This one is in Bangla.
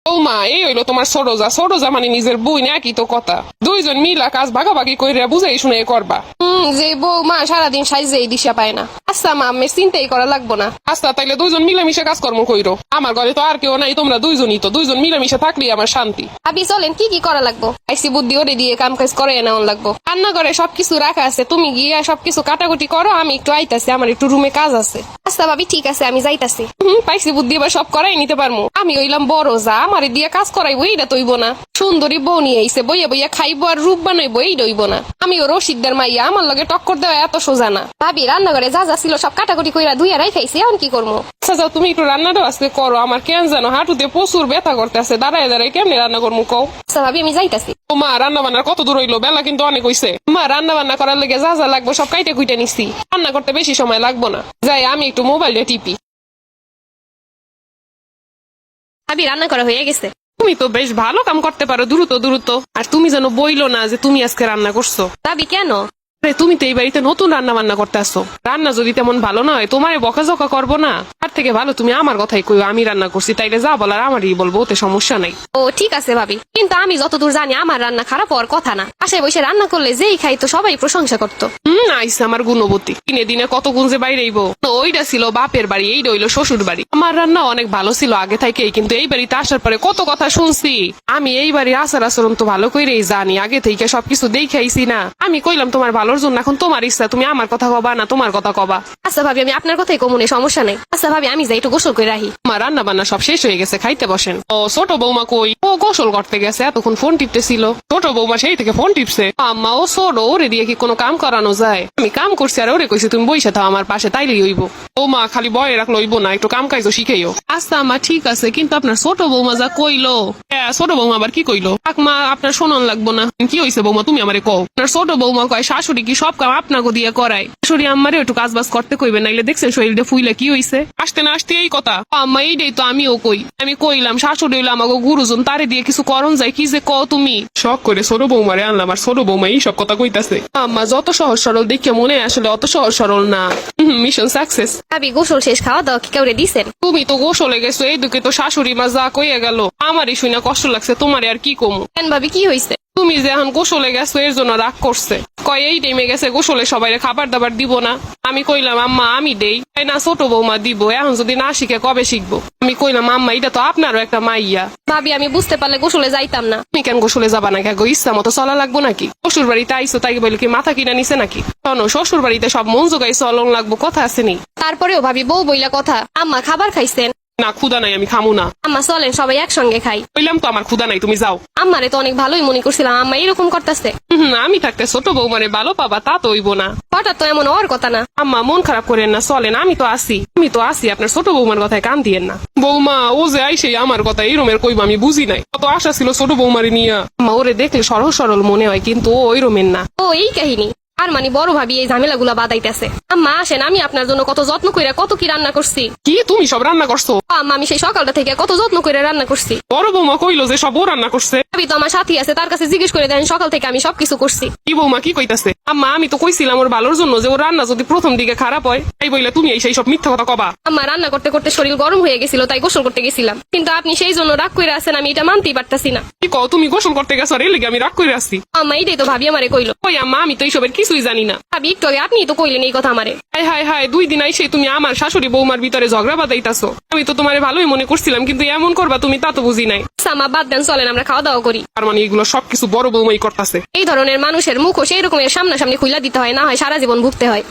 ও মা, এই হইলো তোমার সরোজা। সরোজা মানে নিজের বই না, কি তো কথা। দুইজন মিলা কাজ ভাগাভাগি কইরা বুঝাই শুনে করবা। যে বউ মা সারাদিন সাইজেই দিশা পায় না। আচ্ছা মা, আমের চিন্তাই করা লাগবো না। আচ্ছা তাইলে দুইজন মিলামিশে কাজকর্ম কইরো। আমার ঘরে তো আর কেউ নাই, তোমরা দুইজনই তো। দুইজন মিলামিশে থাকলেই আমার শান্তি। ভাবি চলেন, কি কি করা লাগবো? আইসি বুদ্ধি ওরে দিয়ে কাম কাজ করে নেওয়া লাগবো। রান্নাঘরে সবকিছু রাখা আছে, তুমি গিয়ে সবকিছু কাটাকুটি করো, আমি একটু আইতাছি, আমার একটু রুমে কাজ আছে। আচ্ছা ভাবি ঠিক আছে, আমি যাইতাছি। পাইছি বুদ্ধি, এবার সব করাই নিতে পারবো। আমি হইলাম বড় যা, আমারে দিয়ে কাজ করাইবো এইটা তৈব না। সুন্দরী বউ নিয়ে আইসে, বইয়া বইয়া খাইবো আর রূপ বানাইবো, এই দইব না। আমি ও রশিদদার মাইয়া, আমার লগে টক্কর দেওয়া এত সোজা না। ভাবি রান্নাঘরে যা যা ছিল সব কাটাকুটি কইরা ধুইয়া রাইখাইছি, এখন কি করবো? আচ্ছা যাও, তুমি একটু রান্নাটা আজকে করো। আমার কেন জানো হাঁটুতে প্রচুর ব্যথা করতেছে। দাঁড়ায় দাঁড়ায় কেমনে রান্না করবো কও? আচ্ছা ভাবি আমি যাইতাছি। ও মা, রান্না বান্নার কত দূর হইলো? বেলা কিন্তু অনেক হইছে। মা, রান্না বান্না করার লেগে যা যা লাগবো সব কাইটে কুইটে নিচ্ছি। রান্না করতে বেশি সময় লাগবো না। যাই আমি একটু মোবাইলে টিপি। ভাবি রান্না করা হয়ে গেছে। তুমি তো বেশ ভালো কাম করতে পারো, দ্রুত দ্রুত। আর তুমি যেন বইলো না যে তুমি আজকে রান্না করছো। ভাবি কেন? আরে তুমি তো এই বাড়িতে নতুন রান্না বান্না করতে আসছো। রান্না যদি তেমন ভালো না হয়, তোমারে বকাঝকা করবো না। তার থেকে ভালো তুমি আমার কথাই কইও, আমি রান্না করছি। তাইলে যা বলার আমারই বলবো, ওতে সমস্যা নাই। ও ঠিক আছে ভাবি, কিন্তু আমি যতদূর জানি আমার রান্না খারাপ হওয়ার কথা না। পাশে বসে রান্না করলে যেই খাই তো সবাই প্রশংসা করতো। আইসা আমার গুণবতী। দিনে দিনে কত গুণ যে বাইরেইব। ওইটা ছিল বাপের বাড়ি, এইটা হইলো শ্বশুর বাড়ি। আমার রান্না অনেক ভালো ছিল আগে থেকেই, কিন্তু এই বাড়িতে আসার পরে কত কথা শুনছি। আমি এই বাড়ির আচার আচরণ তো ভালো করেই জানি, আগে থেকে সবকিছু দেখাইছি না। আমি কইলাম তোমার ভালোর জন্য, এখন তোমার ইচ্ছা, তুমি আমার কথা কবা না তোমার কথা কবা। আচ্ছা ভাবি আমি আপনার কথাই কমুনে, সমস্যা নেই। আচ্ছা ভাবি আমি যাই একটু গোসল করে রাখি। আমার রান্না বান্না সব শেষ হয়ে গেছে, খাইতে বসেন। ও ছোট বৌমা কই? ও গোসল করতে গেছে, এতক্ষণ ফোন টিপতেছিল। ছোট বৌমা সেই থেকে ফোন টিপছে। আম্মা ও ছোট, ওরে দিয়ে কি কোনো কাম করানো যায়? আমি কাম করছি আর ওরে কইছি তুমি বইসা থাও আমার পাশে, তাইলেই হইব। ও মা, খালি বয়ে রাখলো হইব না, একটু কাম কাজও শিখেও। আচ্ছা মা ঠিক আছে, কিন্তু আপনার ছোট বৌমা যা কইলো। হ্যাঁ, ছোট বৌমা আবার কি কইলো? মা আপনার শোনন লাগবো না। কি হইছে বৌমা, তুমি আমারে কও। আপনার ছোট বৌমা কয় শাশুড়ি কি সব কাম আপনাকে দিয়ে করায়। শাশুড়ি আম্মারে একটু কাজ বাজ করতে কইবে, নাইলে দেখছেন শরীরটা ফুইলে কি হইছে। আসতে না আসতে এই কথা। আম্মা এইটাই তো আমিও কই। আমি কইলাম শাশুড়ি হইলো আমাকে গুরুজন, তারে দিয়ে কিছু করণ যায়, কি যে কও তুমি। শখ করে ছোট বৌমারে আনলাম, আর ছোট বৌমা এই সব কথা কইতাছে। আম্মা যত সহজ সরল দেখে মনে হয়, আসলে অত সহজ সরল না। Mission success. ভাবি গোসল শেষ, খাওয়া দাওয়া কি কাউরে দিছেন? তুমি তো গোসলে গেছো, এই দিকে তো শাশুড়ি মা যা কইয়া গেল, আমারই শুনে কষ্ট লাগছে। তোমারে আর কি কমু? কেন ভাবি কি হয়েছে? তুমি যে এখন গোসলে গেছো এর জন্য রাগ করছে। কয় এই টাইমে গেছে গোসলে সবাই খাবার দাবার দিব না। আমি কইলাম আম্মা আমি দেই, তাই না ছোট বৌমা দিব। এখন যদি না শিখে কবে শিখবো? আমি কইলাম আম্মা এটা তো আপনারও একটা মাইয়া। ভাবি আমি বুঝতে পারলে গোসলে যাইতাম না। তুমি কেন গোসলে যাবা না? গো ইচ্ছা মতো চলা লাগবো নাকি? শ্বশুর বাড়িতে আইসো, তাই বলে কি মাথা কিনা নিছে নাকি? শোনো, শ্বশুর বাড়িতে সব মন জোগাই চলন লাগবো, কথা আছে নি? তারপরেও ভাবি বউ বইলা কথা। আম্মা খাবার খাইছেন? না, ক্ষুদা নাই, আমি খামু না। আম্মা চলেন সবাই একসঙ্গে খাই। কইলাম তো আমার ক্ষুদা নাই, তুমি যাও। আম্মারে তো অনেক ভালোই মনে করছিলাম, আম্মা এরকম করতেছে। আমি থাকতে ছোট বৌমারে ভালো পাবা তা তো হইব না। হঠাৎ তো এমন ওর কথা না। আম্মা মন খারাপ করেন না, চলেন, আমি তো আসি। আমি তো আসি, আপনার ছোট বৌমার কথায় কান দিয়েন না। বৌমা ও যে আইসে আমার কথা এই রমের কইবা, আমি বুঝি নাই। কত আশা ছিল ছোট বৌমারে নিয়া। আম্মা ওরে দেখলে সরল সরল মনে হয়, কিন্তু ও ওই রমের না। ও এই কাহিনী। আর মানে বড় ভাবি এই ঝামেলাগুলা বাদাইতেছে। আম্মা আসেন, আমি আপনার জন্য কত যত্ন কইরা কত কি রান্না করছি। কি তুমি সব রান্না করছো? আম্মা আমি সেই সকালটা থেকে কত যত্ন করে রান্না করছি। বড় বৌমা কইলো যে সব ও রান্না করছে। ভাবি তো আমার সাথী আছে, তার কাছে জিজ্ঞেস করে দেন সকাল থেকে আমি সবকিছু করছি। কি বৌমা কি কইতাছে? আম্মা আমি তো কইছিলাম ওর ভালোর জন্য, যে ওর রান্না যদি প্রথম দিকে খারাপ হয়, তাই বইলে তুমি এই সেই সব মিথ্যা কথা কবা। আম্মা রান্না করতে করতে শরীর গরম হয়ে গেছিল, তাই গোসল করতে গেছিলাম। কিন্তু আপনি সেই জন্য রাগ করে আছেন, আমি এটা মানতেই পারতাছি না। কি কও, তুমি গোসল করতে গেছো আর এর লেগে আমি রাগ করে আসছি? আম্মা এটাই তো ভাবি আমারে কইলো। ওই আম্মা আমি তো এইসবের কিছুই জানি না। ভাবি একটু আগে আপনি তো কইলেন এই কথা আমারে। হাই হাই হাই, 2 দিন আইসে তুমি আমার শাশুড়ি বৌমার ভিতরে ঝগড়া বাঁধাইতাছো। আমি তো তোমারে ভালোই মনে করছিলাম, কিন্তু এমন করবা তুমি তা তো বুঝি নাই। সামা বাদ দেন, চলেন আমরা খাওয়া দাওয়া করি। তার মানে এগুলো সবকিছু বড় বৌমাই করতেছে। এই ধরনের মানুষের মুখও সেই রকমের সামনাসামনি খুইলা দিতে হয়, না হয় সারা জীবন ভুগতে হয়।